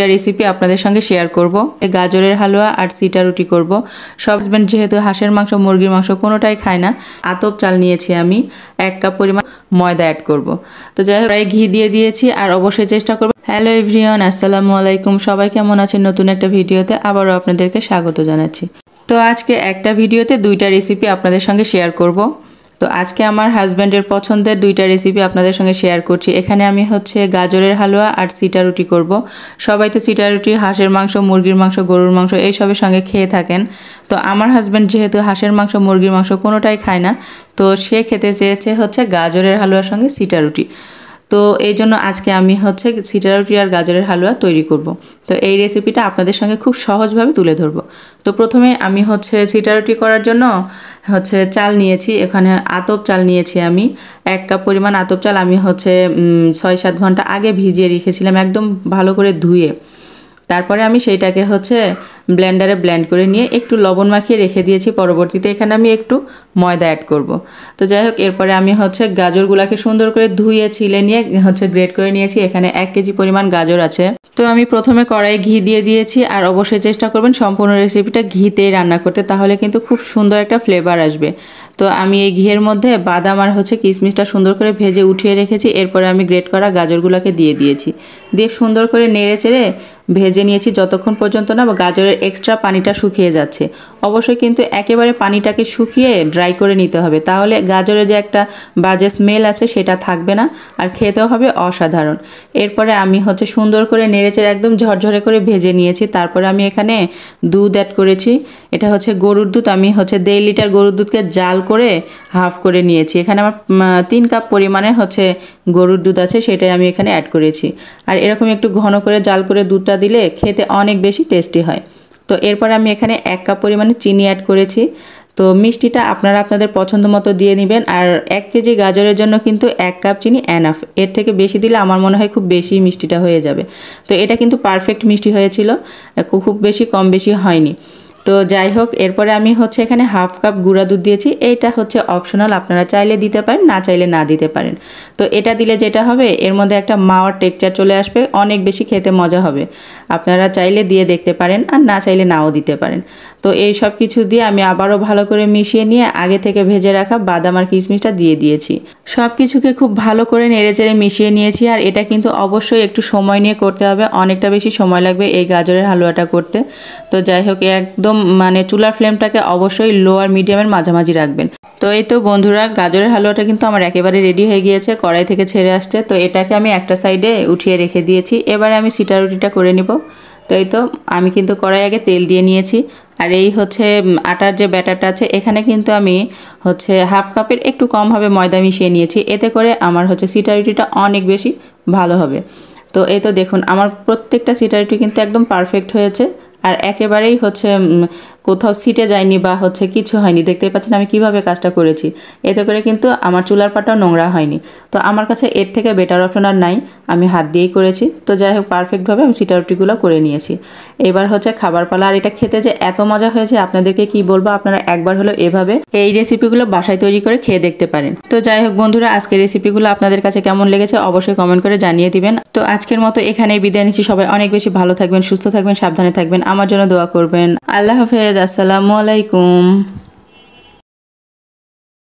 দুইটা রেসিপি আপনাদের সঙ্গে শেয়ার করব। গাজরের হালুয়া আর সিটা রুটি করব। সব হাজব্যান্ড যেহেতু হাঁসের মাংস মুরগির মাংস কোনোটাই খায় না, আতপ চাল নিয়েছি আমি, 1 কাপ পরিমাণ ময়দা অ্যাড করব। তো যাই হোক, প্রায় ঘি দিয়ে দিয়েছি আর অবশ্যই চেষ্টা করব। হ্যালো এভরিওয়ান, আসসালামু আলাইকুম। সবাই কেমন আছেন? নতুন একটা ভিডিওতে আবারও আপনাদেরকে স্বাগত জানাচ্ছি। তো আজকে একটা ভিডিওতে দুইটা রেসিপি আপনাদের সঙ্গে শেয়ার করব। তো আজকে আমার হাজব্যান্ডের পছন্দের দুইটা রেসিপি আপনাদের সঙ্গে শেয়ার করছি। এখানে আমি গাজরের হালুয়া আর সিটা রুটি করব। সবাই তো সিটা রুটি হাঁসের মাংস মুরগির মাংস গরুর মাংস এইসবের সঙ্গে খেয়ে থাকেন। তো আমার হাজব্যান্ড যেহেতু হাঁসের মাংস মুরগির মাংস কোনোটাই খায় না, তো সে খেতে চেয়েছে গাজরের হালুয়ার সঙ্গে সিটা রুটি। তো এই জন্য আজকে আমি সিটা রুটি আর গাজরের হালুয়া তৈরি করব। তো এই রেসিপিটা আপনাদের সঙ্গে খুব সহজভাবে তুলে ধরব। তো প্রথমে আমি সিটা রুটি করার জন্য চাল নিয়েছি। এখানে আতপ চাল নিয়েছি আমি 1 কাপ পরিমাণ আতপ চাল আমি 6-7 ঘন্টা আগে ভিজিয়ে রেখেছিলাম, একদম ভালো করে ধুয়ে। তারপরে আমি সেইটাকে ব্লেন্ডারে ব্লেন্ড করে নিয়ে একটু লবণ মাখিয়ে রেখে দিয়েছি। পরবর্তীতে এখানে আমি একটু ময়দা অ্যাড করব। তো যাই হোক, এরপরে আমি গাজরগুলোকে সুন্দর করে ধুয়ে ছিলে নিয়ে গ্রেট করে নিয়েছি। এখানে 1 কেজি পরিমাণ গাজর আছে। তো আমি প্রথমে কড়াইয়ে ঘি দিয়ে দিয়েছি আর অবশ্যই চেষ্টা করবেন সম্পূর্ণ রেসিপিটা ঘিতেই রান্না করতে, তাহলে কিন্তু খুব সুন্দর একটা ফ্লেভার আসবে। তো আমি এই ঘিয়ের মধ্যে বাদাম আর কিশমিশটা সুন্দর করে ভেজে উঠিয়ে রেখেছি। এরপরে আমি গ্রেট করা গাজরগুলোকে দিয়ে দিয়েছি, দিয়ে সুন্দর করে নেড়ে চেড়ে ভেজে নিয়েছি যতক্ষণ পর্যন্ত না গাজরের এক্সট্রা পানিটা শুকিয়ে যাচ্ছে। অবশ্যই কিন্তু একেবারে পানিটাকে শুকিয়ে ড্রাই করে নিতে হবে, তাহলে গাজরে যে একটা বাজে স্মেল আছে সেটা থাকবে না আর খেতেও হবে অসাধারণ। এরপরে আমি সুন্দর করে নেড়েচেড়ে একদম ঝরঝরে করে ভেজে নিয়েছি। তারপরে আমি এখানে দুধ অ্যাড করেছি। এটা গরুর দুধ। আমি 1.5 লিটার গরুর দুধকে জাল করে হাফ করে নিয়েছি। এখানে আমার 3 কাপ পরিমাণের গরুর দুধ আছে, সেটাই আমি এখানে অ্যাড করেছি। আর এরকম একটু ঘন করে জাল করে দুধটা দিলে খেতে অনেক বেশি টেস্টি হয়। তো এরপর আমি এখানে 1 কাপ পরিমাণে চিনি অ্যাড করেছি। তো মিষ্টিটা আপনারা আপনাদের পছন্দ মতো দিয়ে নেবেন। আর 1 কেজি গাজরের জন্য কিন্তু 1 কাপ চিনি এনাফ, এর থেকে বেশি দিলে আমার মনে হয় খুব বেশি মিষ্টিটা হয়ে যাবে। তো এটা কিন্তু পারফেক্ট মিষ্টি হয়েছিল, খুব বেশি কম বেশি হয়নি। তো যাই হোক, এরপরে আমি এখানে হাফ কাপ গুঁড়া দুধ দিয়েছি। এইটা অপশনাল, আপনারা চাইলে দিতে পারেন, না চাইলে না দিতে পারেন। তো এটা দিলে যেটা হবে, এর মধ্যে একটা মাওয়ার টেক্সচার চলে আসবে, অনেক বেশি খেতে মজা হবে। আপনারা চাইলে দিয়ে দেখতে পারেন আর না চাইলে নাও দিতে পারেন। তো এই সব কিছু দিয়ে আমি আবারও ভালো করে মিশিয়ে নিয়ে আগে থেকে ভেজে রাখা বাদাম আর কিশমিশটা দিয়ে দিয়েছি। সব কিছুকে খুব ভালো করে নেড়েচেড়ে মিশিয়ে নিয়েছি। আর এটা কিন্তু অবশ্যই একটু সময় নিয়ে করতে হবে, অনেকটা বেশি সময় লাগবে এই গাজরের হালুয়াটা করতে। তো যাই হোক, একদম চুলার ফ্লেমটাকে অবশ্যই লো আর মিডিয়ামের মাঝামাঝি রাখবেন। তো এই তো বন্ধুরা, গাজরের হালুয়াটা কিন্তু আমার একেবারে রেডি হয়ে গিয়েছে, কড়াই থেকে ছেড়ে আসছে। তো এটাকে আমি একটা সাইডে উঠিয়ে রেখে দিয়েছি। এবারে আমি সিটা রুটিটা করে নিব। তো এই তো আমি কিন্তু কড়াই আগে তেল দিয়ে নিয়েছি। আর এই আটার যে ব্যাটারটা আছে, এখানে কিন্তু আমি হাফ কাপের একটু কম হবে ময়দা মিশিয়ে নিয়েছি। এতে করে আমার সিটা রুটিটা অনেক বেশি ভালো হবে। তো এই তো দেখুন, আমার প্রত্যেকটা সিটা রুটি কিন্তু একদম পারফেক্ট হয়েছে আর একেবারেই কোথাও সিটে যায়নি বা কিছু হয়নি। দেখতেই পাচ্ছেন আমি কিভাবে কাজটা করেছি। এতে করে কিন্তু আমার চুলার পাটাও নোংরা হয়নি। তো আমার কাছে এর থেকে বেটার অপশন আর নাই, আমি হাত দিয়েই করেছি। তো যাই হোক, পারফেক্টভাবে আমি সিটা রুটিগুলো করে নিয়েছি। এবার খাবার পালা। আর এটা খেতে যে এত মজা হয়েছে আপনাদেরকে কি বলবো, আপনারা একবার হলো এভাবে এই রেসিপিগুলো বাসায় তৈরি করে খেয়ে দেখতে পারেন। তো যাই হোক বন্ধুরা, আজকের রেসিপিগুলো আপনাদের কাছে কেমন লেগেছে অবশ্যই কমেন্ট করে জানিয়ে দিবেন। তো আজকের মতো এখানেই বিদায় নিচ্ছি। সবাই অনেক বেশি ভালো থাকবেন, সুস্থ থাকবেন, সাবধানে থাকবেন, আমার জন্য দোয়া করবেন। আল্লাহ হাফেজ, আসসালামু আলাইকুম।